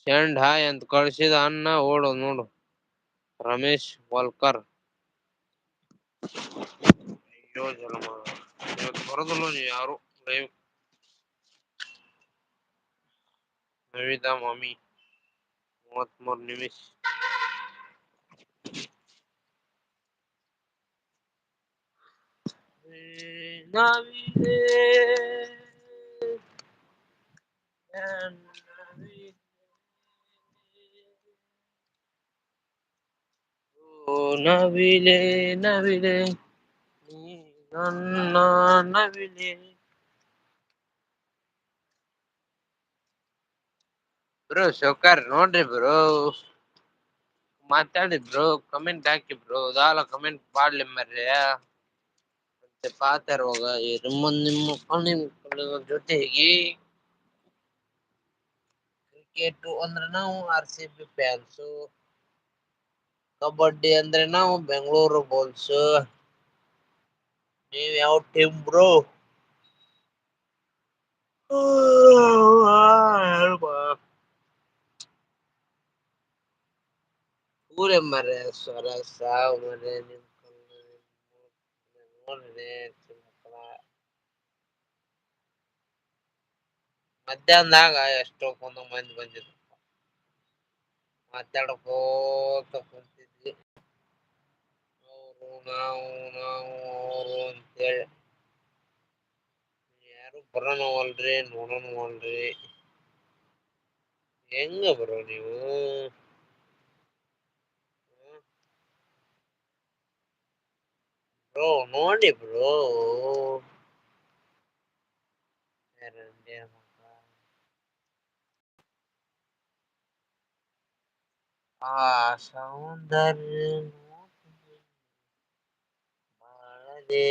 Send hi ಅಂತ ಕಳ್ಸಿದ ಅನ್ನ ಓಡು ನೋಡು ರಮೇಶ್ ವಾಲ್ಕರ್. ಅಯ್ಯೋ ಜಲಮ ಇವತ್ತು ಬರೋದಿಲ್ಲ ನೀವು ಯಾರು ಲೈವ್. ನವಿದಾ ಮಾಮಿ 33 ನಿಮಿಷ. ನಾವಿದೆ ಓ ನವಿಲೆ ನವಿಲೆ ನೀ ನನ್ನ ನವಿಲೆ. ಬ್ರೋ ಸೌಕಾರ್ ನೋಡ್ರಿ ಬ್ರೋ, ಮಾತಾಡಿ ಬ್ರೋ, ಕಮೆಂಟ್ ಹಾಕಿ ಬ್ರೋ, ದಾಲ ಕಮೆಂಟ್ ಮಾಡ್ಲಿ ಮರ್ರೆ. ಮತ್ತೆ ಪಾತರವಾಗ ನಿಮ್ಮ ಜೊತೆಗೆ ಕ್ರಿಕೆಟ್ ಅಂದ್ರೆ ನಾವು RCB ಫ್ಯಾನ್ಸು, ಕಬಡ್ಡಿ ಅಂದ್ರೆ ನಾವು ಬೆಂಗಳೂರು ಬುಲ್ಸ್. ನೀವ್ ಯಾವ ಟೀಮ್ ಬ್ರೋ? ಊರೇ ಮರ್ರೆ ಸಾವು ಮರ್ರೆ ಮಧ್ಯಾಹ್ನದಾಗ ಎಷ್ಟೋ ಮಂದಿ ಬಂದಿದ್ರು. ಮಾತಾಡ್ಕೋತ ಕುಂತಿದ್ವಿ ನಾವು ಅವರು ಅಂತೇಳಿ. ಯಾರು ಬರೋಣವಲ್ರಿ ನೋಡೋಣವಲ್ರಿ. ಹೆಂಗ ಬ್ರೋ ನೀವು? ಬ್ರೋ ನೋಡಿ ಬ್ರೋ. ಆ ಸೌಂದರ್ಯ ಬಾಳದೆ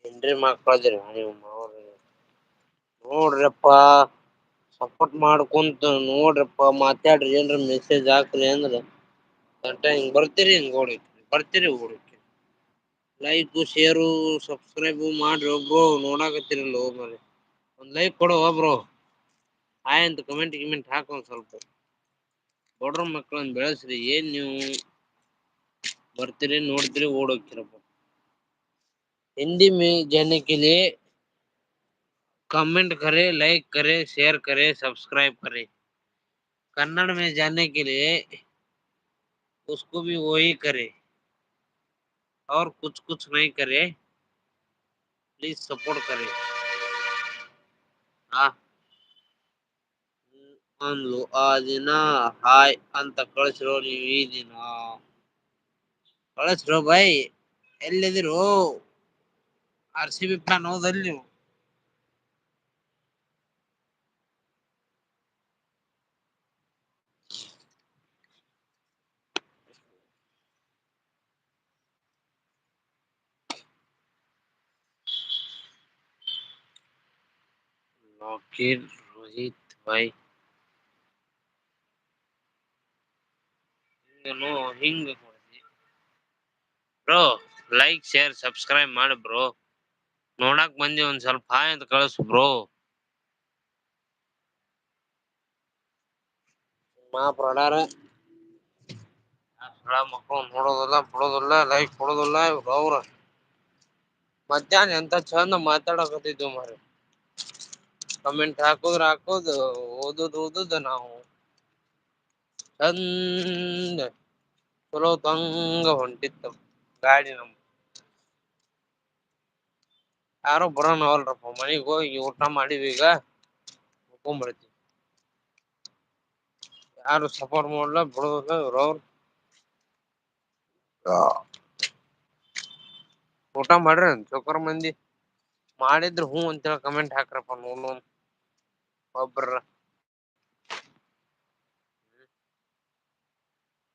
ಏನ್ರಿ ಮಕ್ಕಳದಿರಿ ನೀವು ನೋಡ್ರಪ್ಪಾ. ಸಪೋರ್ಟ್ ಮಾಡ್ಕೊಂತ ನೋಡ್ರಪ್ಪಾ, ಮಾತಾಡ್ರಿ, ಏನ್ರ ಮೆಸೇಜ್ ಹಾಕ್ರಿ ಅಂದ್ರ ಹಿಂಗ್ ಬರ್ತೀರಿ ಹಿಂಗ್ ಓಡೋಗ್ತೀರಿ, ಬರ್ತೀರಿ ಓಡೋಗ್ತೀರಿ. ಲೈಕ್ ಶೇರು ಸಬ್ಸ್ಕ್ರೈಬ್ ಮಾಡ್ರಿ ಬ್ರೋ. ನೋಡಾಕತ್ತಿರಲ್ಲೋ ಮಾರ್ರೆ, ಒಂದ್ ಲೈಕ್ ಕೊಡೋ ಬ್ರೋ. ಹಾಯ್ ಅಂತ ಕಮೆಂಟ್ ಗಿಮೆಂಟ್ ಹಾಕು ಒಂದ್ ಸ್ವಲ್ಪ. ಬಡ್ರ ಮಕ್ಕಳನ್ನ ಬೆಳೆಸ್ರಿ. ಏನ್ ನೀವು ಬರ್ತೀರಿ ನೋಡ್ತೀರಿ ಓಡೋಗ್ತೀರಪ್ಪ. हिंदी में जाने के लिए कमेंट करें, लाइक करें, शेयर करें, सब्सक्राइब करें. कन्नड़ में जाने के लिए उसको भी वही करे और कुछ कुछ नहीं करे. प्लीज सपोर्ट करे. हाँ ಅನ್ಲು ಆ ದಿನ ಹಾಯ್ ಅಂತ ಕಳಿಸ್ರೋ ನೀವು. ಈ ದಿನ ಕಳಿಸ್ರೋ ಬೈ. ಎಲ್ಲಿದಿರೋ? RCB ಫ್ಯಾನ್ ಹೌದಲ್ಲಿ ನೀವು? ಲೋಕೇಶ್ ರೋಹಿತ್ ಭಾಯ್ ಹಿಂಗ ಬ್ರೋ. ಲೈಕ್ ಶೇರ್ ಸಬ್ಸ್ಕ್ರೈಬ್ ಮಾಡಿ ಬ್ರೋ. ನೋಡಕ್ ಬಂದಿ ಒಂದ್ ಸ್ವಲ್ಪ ಹಾಯ್ ಅಂತ ಕಳಿಸು ಬ್ರೋ. ಮಕ್ಕಳು ನೋಡೋದಿಲ್ಲ ಬಿಡೋದಿಲ್ಲ, ಲೈಕ್ ಕೊಡೋದಿಲ್ಲ ಅವ್ರ. ಮಧ್ಯಾಹ್ನ ಎಂತ ಚಂದ ಮಾತಾಡಕತಿದ್ವು ಮಾರ್ರೆ. ಕಮೆಂಟ್ ಹಾಕುದ್ರ ಹಾಕೋದು, ಓದುದು ನಾವು ಚಂದ ಚಲೋ ತಂಗ ಹೊಂಟಿತ್ತು ಗಾಡಿ ನಮ್ದು. ಯಾರು ಬರೋಣವಲ್ರಪ್ಪ. ಮನೆಗ್ ಹೋಗಿ ಊಟ ಮಾಡಿವಿ ಈಗ, ಮಕ್ಕೊಂಬಿಡ್ತೀವಿ. ಯಾರು ಸಪೋರ್ಟ್ ಮಾಡಲ್ಲ ಬಿಡೋದಿಲ್ಲ ಇವ್ರವ್ರು. ಊಟ ಮಾಡ್ರಿ ಚೋಕರ್ ಮಂದಿ. ಮಾಡಿದ್ರ ಹೂ ಅಂತೇಳಿ ಕಮೆಂಟ್ ಹಾಕ್ರಪ್ಪ ನೋಡೋಣ ಒಬ್ರ.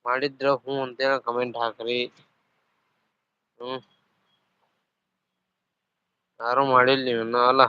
ಮಾಡಿದ್ರ ಹೂ ಅಂತೇಳಿ ಕಮೆಂಟ್ ಹಾಕ್ರಿ. ಯಾರು ಮಾಡಿಲ್ಲ ನೀವು ಇನ್ನ ಅಲ್ಲ.